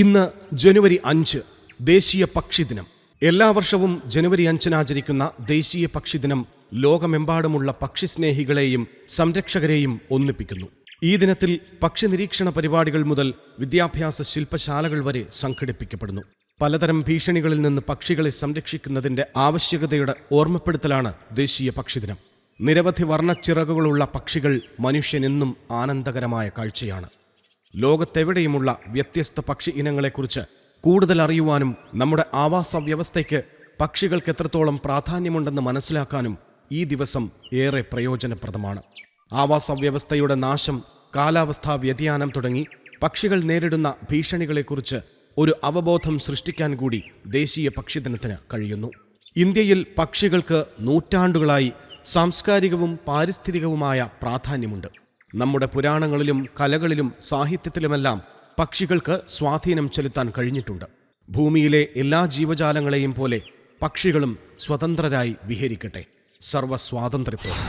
ഇന്ന് ജനുവരി 5 ദേശീയ പക്ഷിദിനം. എല്ലാ വർഷവും ജനുവരി 5 ആചരിക്കുന്ന ദേശീയ പക്ഷിദിനം ലോകമെമ്പാടുമുള്ള പക്ഷിസ്നേഹികളെയും സംരക്ഷകരെയും ഒന്നിപ്പിക്കുന്നു. ഈ ദിനത്തിൽ പക്ഷി നിരീക്ഷണ പരിപാടികൾ മുതൽ വിദ്യാഭ്യാസ ശില്പശാലകൾ വരെ സംഘടിപ്പിക്കപ്പെടുന്നു. പലതരം ഭീഷണികളിൽ നിന്ന് പക്ഷികളെ സംരക്ഷിക്കുന്നതിന്റെ ആവശ്യകതയുടെ ഓർമ്മപ്പെടുത്തലാണ് ദേശീയ പക്ഷിദിനം. നിരവധി വർണ്ണച്ചിറകുകളുള്ള പക്ഷികൾ മനുഷ്യനെന്നും ആനന്ദകരമായ കാഴ്ചയാണ്. ലോകത്തെവിടെയുമുള്ള വ്യത്യസ്ത പക്ഷി ഇനങ്ങളെക്കുറിച്ച് കൂടുതൽ അറിയുവാനും നമ്മുടെ ആവാസ വ്യവസ്ഥയ്ക്ക് പക്ഷികൾക്ക് എത്രത്തോളം പ്രാധാന്യമുണ്ടെന്ന് മനസ്സിലാക്കാനും ഈ ദിവസം ഏറെ പ്രയോജനപ്രദമാണ്. ആവാസ വ്യവസ്ഥയുടെ നാശം, കാലാവസ്ഥാ വ്യതിയാനം തുടങ്ങി പക്ഷികൾ നേരിടുന്ന ഭീഷണികളെക്കുറിച്ച് ഒരു അവബോധം സൃഷ്ടിക്കാൻ കൂടി ദേശീയ പക്ഷിദിനത്തിന് കഴിയുന്നു. ഇന്ത്യയിൽ പക്ഷികൾക്ക് നൂറ്റാണ്ടുകളായി സാംസ്കാരികവും പാരിസ്ഥിതികവുമായ പ്രാധാന്യമുണ്ട്. നമ്മുടെ പുരാണങ്ങളിലും കലകളിലും സാഹിത്യത്തിലുമെല്ലാം പക്ഷികൾക്ക് സ്വാധീനം ചെലുത്താൻ കഴിഞ്ഞിട്ടുണ്ട്. ഭൂമിയിലെ എല്ലാ ജീവജാലങ്ങളെയും പോലെ പക്ഷികളും സ്വതന്ത്രരായി വിഹരിക്കട്ടെ. സർവ്വസ്വാതന്ത്ര്യത്തോടെ.